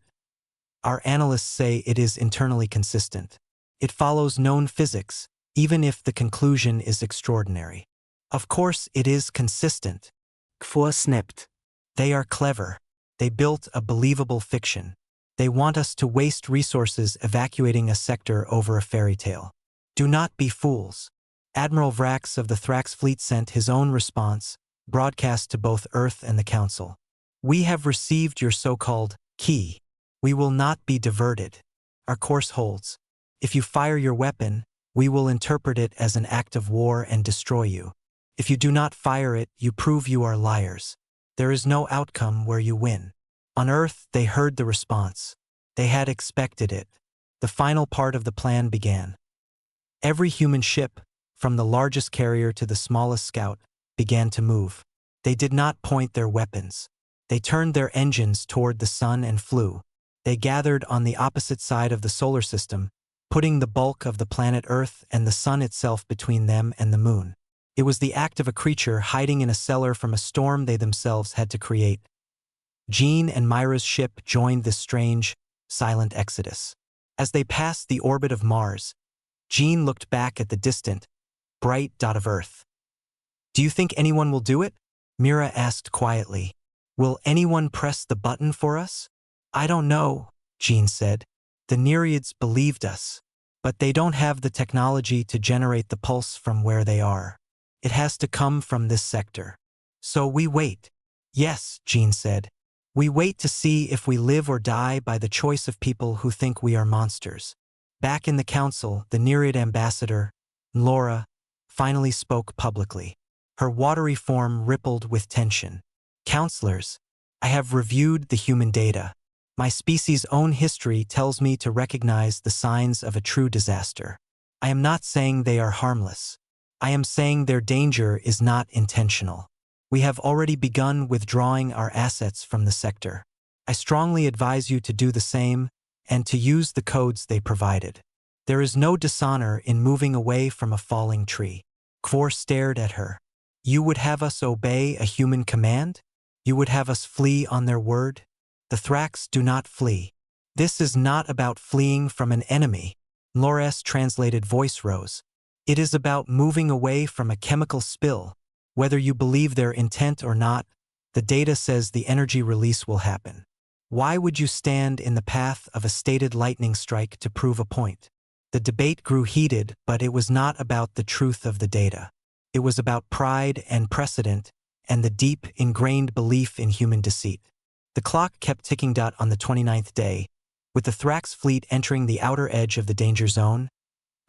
our analysts say it is internally consistent. It follows known physics, even if the conclusion is extraordinary. Of course it is consistent. Kvor snipped. They are clever. They built a believable fiction. They want us to waste resources evacuating a sector over a fairy tale. Do not be fools. Admiral Vrax of the Thrax fleet sent his own response, broadcast to both Earth and the Council. We have received your so-called key. We will not be diverted. Our course holds. If you fire your weapon, we will interpret it as an act of war and destroy you. If you do not fire it, you prove you are liars. There is no outcome where you win. On Earth, they heard the response. They had expected it. The final part of the plan began. Every human ship, from the largest carrier to the smallest scout, began to move. They did not point their weapons. They turned their engines toward the sun and flew. They gathered on the opposite side of the solar system, putting the bulk of the planet Earth and the sun itself between them and the moon. It was the act of a creature hiding in a cellar from a storm they themselves had to create. Jean and Myra's ship joined this strange, silent exodus. As they passed the orbit of Mars, Jean looked back at the distant, bright dot of Earth. Do you think anyone will do it? Mira asked quietly. Will anyone press the button for us? I don't know, Jean said. The Nereids believed us, but they don't have the technology to generate the pulse from where they are. It has to come from this sector. So we wait. Yes, Jean said. We wait to see if we live or die by the choice of people who think we are monsters. Back in the council, the Nereid ambassador, Laura, finally spoke publicly. Her watery form rippled with tension. Counselors, I have reviewed the human data. My species' own history tells me to recognize the signs of a true disaster. I am not saying they are harmless. I am saying their danger is not intentional. We have already begun withdrawing our assets from the sector. I strongly advise you to do the same and to use the codes they provided. There is no dishonor in moving away from a falling tree. Kvor stared at her. You would have us obey a human command? You would have us flee on their word? The Thrax do not flee. This is not about fleeing from an enemy. Laura's translated voice rose. It is about moving away from a chemical spill. Whether you believe their intent or not, the data says the energy release will happen. Why would you stand in the path of a stated lightning strike to prove a point? The debate grew heated, but it was not about the truth of the data. It was about pride and precedent and the deep, ingrained belief in human deceit. The clock kept ticking on the 29th day, with the Thrax fleet entering the outer edge of the danger zone.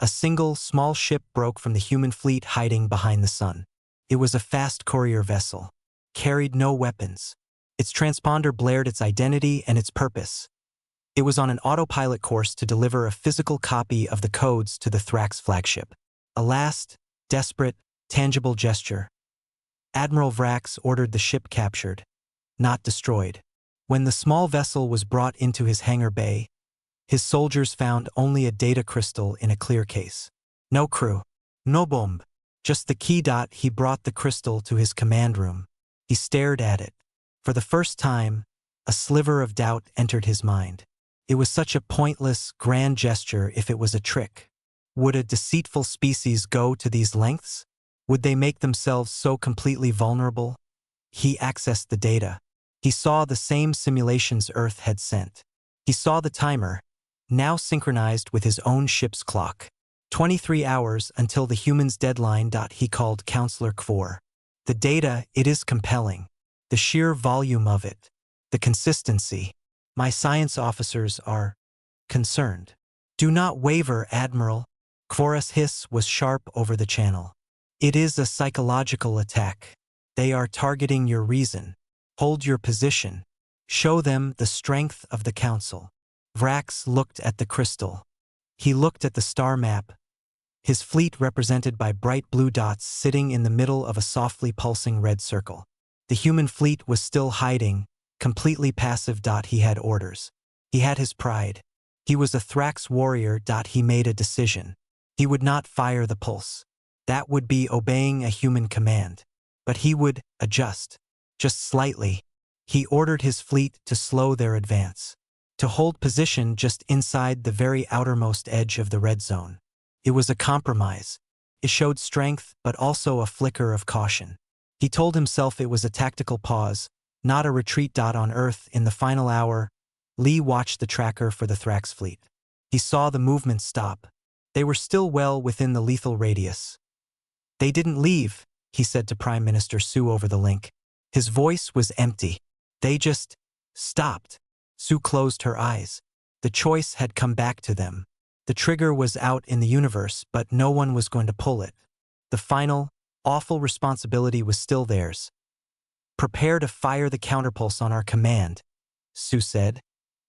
A single, small ship broke from the human fleet hiding behind the sun. It was a fast courier vessel. Carried no weapons. Its transponder blared its identity and its purpose. It was on an autopilot course to deliver a physical copy of the codes to the Thrax flagship. A last, desperate, tangible gesture. Admiral Vrax ordered the ship captured, not destroyed. When the small vessel was brought into his hangar bay, his soldiers found only a data crystal in a clear case. No crew. No bomb. Just the key. He brought the crystal to his command room. He stared at it. For the first time, a sliver of doubt entered his mind. It was such a pointless, grand gesture if it was a trick. Would a deceitful species go to these lengths? Would they make themselves so completely vulnerable? He accessed the data. He saw the same simulations Earth had sent. He saw the timer, now synchronized with his own ship's clock. 23 hours until the human's deadline. He called Counselor Kvor. The data, it is compelling. The sheer volume of it. The consistency. My science officers are concerned. Do not waver, Admiral. Kvor's hiss was sharp over the channel. It is a psychological attack. They are targeting your reason. Hold your position. Show them the strength of the Council. Vrax looked at the crystal. He looked at the star map. His fleet represented by bright blue dots sitting in the middle of a softly pulsing red circle. The human fleet was still hiding, completely passive. He had orders. He had his pride. He was a Thrax warrior. He made a decision. He would not fire the pulse. That would be obeying a human command. But he would adjust. Just slightly. He ordered his fleet to slow their advance. To hold position just inside the very outermost edge of the red zone. It was a compromise. It showed strength, but also a flicker of caution. He told himself it was a tactical pause, not a retreat. On Earth, in the final hour, Lee watched the tracker for the Thrax fleet. He saw the movement stop. They were still well within the lethal radius. They didn't leave, he said to Prime Minister Sue over the link. His voice was empty. They just stopped. Sue closed her eyes. The choice had come back to them. The trigger was out in the universe, but no one was going to pull it. The final, awful responsibility was still theirs. Prepare to fire the counterpulse on our command, Sue said,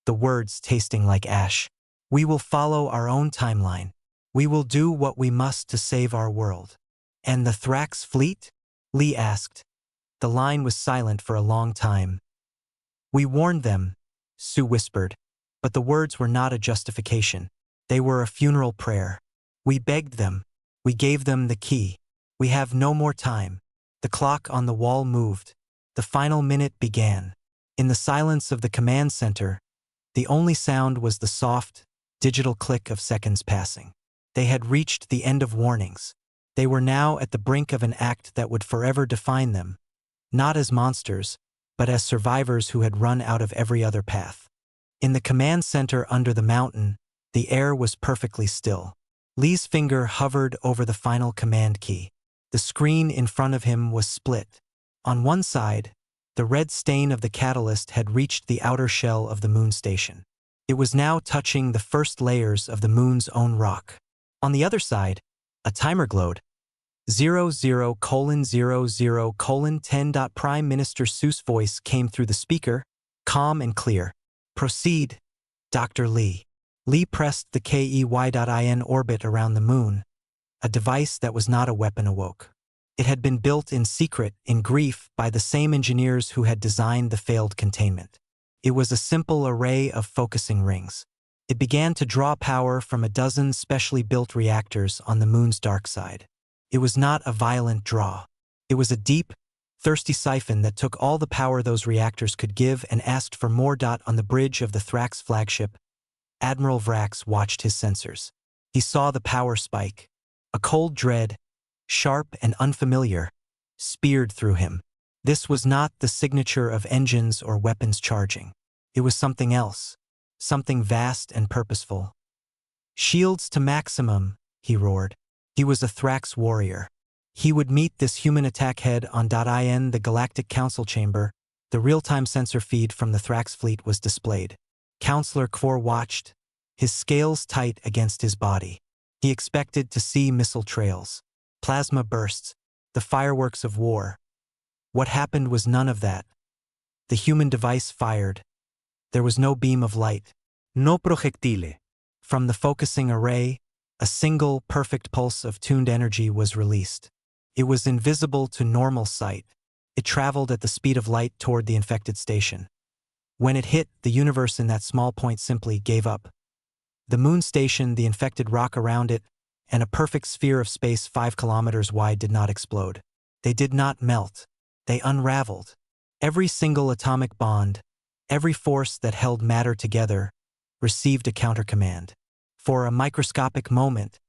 the words tasting like ash. We will follow our own timeline. We will do what we must to save our world. And the Thrax fleet? Lee asked. The line was silent for a long time. We warned them, Sue whispered, but the words were not a justification. They were a funeral prayer. We begged them. We gave them the key. We have no more time. The clock on the wall moved. The final minute began. In the silence of the command center, the only sound was the soft, digital click of seconds passing. They had reached the end of warnings. They were now at the brink of an act that would forever define them, not as monsters, but as survivors who had run out of every other path. In the command center under the mountain, the air was perfectly still. Lee's finger hovered over the final command key. The screen in front of him was split. On one side, the red stain of the catalyst had reached the outer shell of the moon station. It was now touching the first layers of the moon's own rock. On the other side, a timer glowed. 00:00:10. Prime Minister Seuss' voice came through the speaker, calm and clear. Proceed, Dr. Lee. Lee pressed the KEY.IN orbit around the moon. A device that was not a weapon awoke. It had been built in secret, in grief, by the same engineers who had designed the failed containment. It was a simple array of focusing rings. It began to draw power from a dozen specially built reactors on the moon's dark side. It was not a violent draw. It was a deep, thirsty siphon that took all the power those reactors could give and asked for more. On the bridge of the Thrax flagship, Admiral Vrax watched his sensors. He saw the power spike. A cold dread, sharp and unfamiliar, speared through him. This was not the signature of engines or weapons charging. It was something else, something vast and purposeful. Shields to maximum, he roared. He was a Thrax warrior. He would meet this human attack head on. In the Galactic Council chamber, the real-time sensor feed from the Thrax fleet was displayed. Counselor Kvor watched, his scales tight against his body. He expected to see missile trails, plasma bursts, the fireworks of war. What happened was none of that. The human device fired. There was no beam of light. No projectile. From the focusing array, a single, perfect pulse of tuned energy was released. It was invisible to normal sight. It traveled at the speed of light toward the infected station. When it hit, the universe in that small point simply gave up. The moon station, the infected rock around it, and a perfect sphere of space 5 kilometers wide did not explode. They did not melt. They unraveled. Every single atomic bond, every force that held matter together, received a countercommand. For a microscopic moment,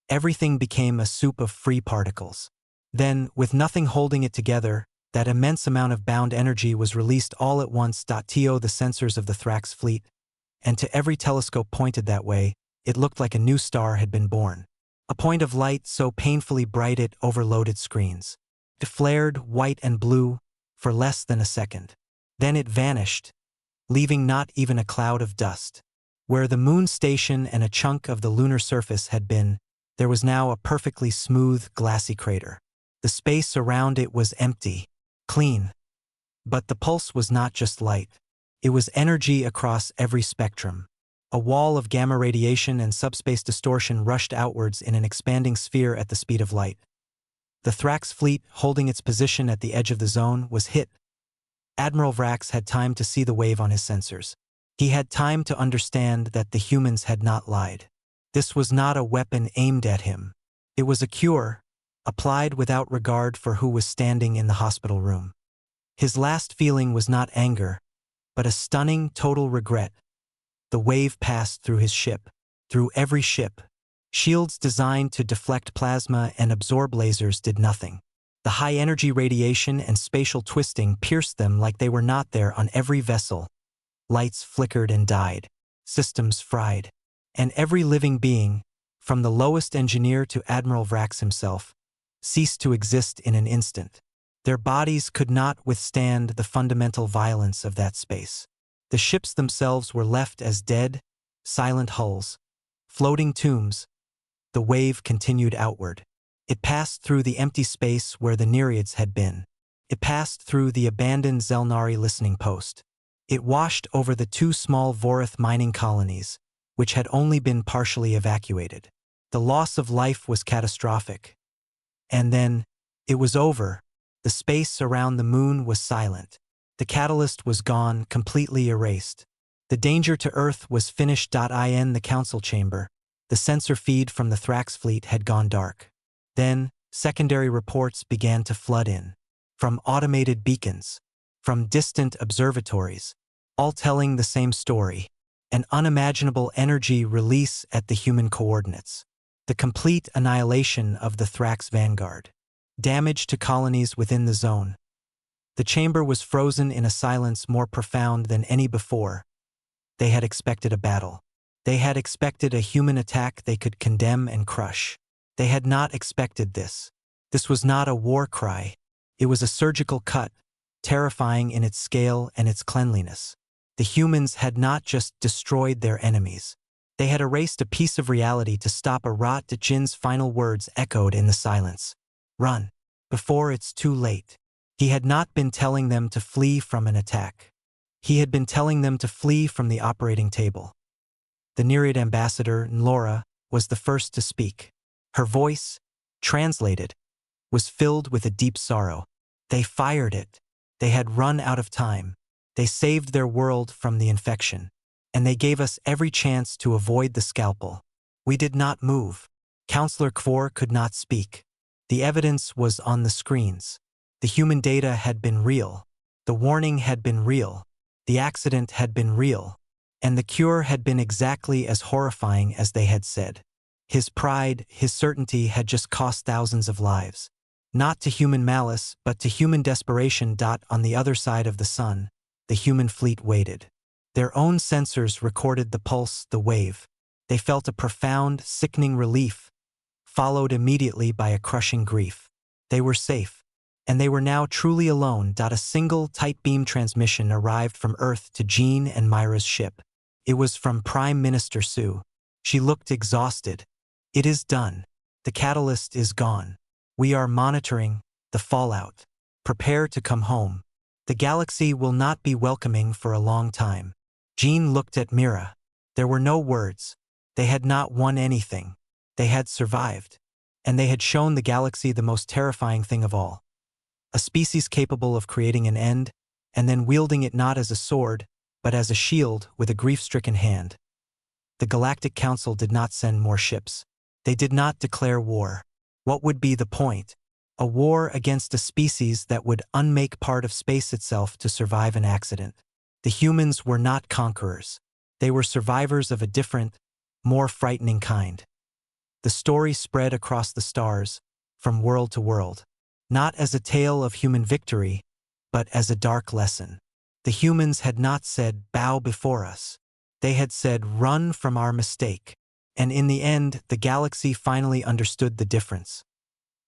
everything became a soup of free particles. Then, with nothing holding it together, that immense amount of bound energy was released all at once. The sensors of the Thrax fleet, and to every telescope pointed that way, it looked like a new star had been born. A point of light so painfully bright it overloaded screens. It flared white and blue for less than a second. Then it vanished, leaving not even a cloud of dust. Where the moon station and a chunk of the lunar surface had been, there was now a perfectly smooth, glassy crater. The space around it was empty, clean. But the pulse was not just light. It was energy across every spectrum. A wall of gamma radiation and subspace distortion rushed outwards in an expanding sphere at the speed of light. The Thrax fleet, holding its position at the edge of the zone, was hit. Admiral Vrax had time to see the wave on his sensors. He had time to understand that the humans had not lied. This was not a weapon aimed at him. It was a cure, applied without regard for who was standing in the hospital room. His last feeling was not anger, but a stunning, total regret. The wave passed through his ship, through every ship. Shields designed to deflect plasma and absorb lasers did nothing. The high-energy radiation and spatial twisting pierced them like they were not there on every vessel. Lights flickered and died. Systems fried. And every living being, from the lowest engineer to Admiral Vrax himself, ceased to exist in an instant. Their bodies could not withstand the fundamental violence of that space. The ships themselves were left as dead, silent hulls, floating tombs. The wave continued outward. It passed through the empty space where the Nereids had been. It passed through the abandoned Zelnari listening post. It washed over the 2 small Vorath mining colonies, which had only been partially evacuated. The loss of life was catastrophic. And then, it was over. The space around the moon was silent. The catalyst was gone, completely erased. The danger to Earth was finished. In the council chamber, the sensor feed from the Thrax fleet had gone dark. Then, secondary reports began to flood in. From automated beacons, from distant observatories, all telling the same story. An unimaginable energy release at the human coordinates. The complete annihilation of the Thrax vanguard. Damage to colonies within the zone. The chamber was frozen in a silence more profound than any before. They had expected a battle. They had expected a human attack they could condemn and crush. They had not expected this. This was not a war cry. It was a surgical cut, terrifying in its scale and its cleanliness. The humans had not just destroyed their enemies. They had erased a piece of reality to stop a rot. Jin's final words echoed in the silence. Run, before it's too late. He had not been telling them to flee from an attack. He had been telling them to flee from the operating table. The Nereid ambassador, Nlora, was the first to speak. Her voice, translated, was filled with a deep sorrow. They fired it. They had run out of time. They saved their world from the infection. And they gave us every chance to avoid the scalpel. We did not move. Counselor Kvor could not speak. The evidence was on the screens. The human data had been real. The warning had been real. The accident had been real. And the cure had been exactly as horrifying as they had said. His pride, his certainty had just cost thousands of lives. Not to human malice, but to human desperation. On the other side of the sun, the human fleet waited. Their own sensors recorded the pulse, the wave. They felt a profound, sickening relief, followed immediately by a crushing grief. They were safe. And they were now truly alone. A single tight beam transmission arrived from Earth to Jean and Myra's ship. It was from Prime Minister Sue. She looked exhausted. It is done. The catalyst is gone. We are monitoring. the fallout. Prepare to come home. The galaxy will not be welcoming for a long time. Jean looked at Mira. There were no words. They had not won anything. They had survived. And they had shown the galaxy the most terrifying thing of all. A species capable of creating an end, and then wielding it not as a sword, but as a shield with a grief-stricken hand. The Galactic Council did not send more ships. They did not declare war. What would be the point? A war against a species that would unmake part of space itself to survive an accident. The humans were not conquerors. They were survivors of a different, more frightening kind. The story spread across the stars, from world to world, not as a tale of human victory, but as a dark lesson. The humans had not said, "Bow before us." They had said, "Run from our mistake." And in the end, the galaxy finally understood the difference.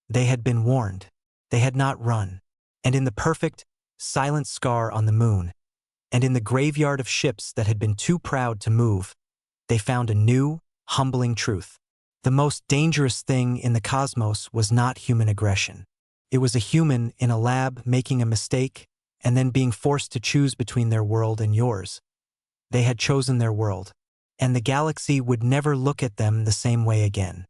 They had been warned. They had not run. And in the perfect, silent scar on the moon, and in the graveyard of ships that had been too proud to move, they found a new, humbling truth. The most dangerous thing in the cosmos was not human aggression. It was a human in a lab making a mistake and then being forced to choose between their world and yours. They had chosen their world, and the galaxy would never look at them the same way again.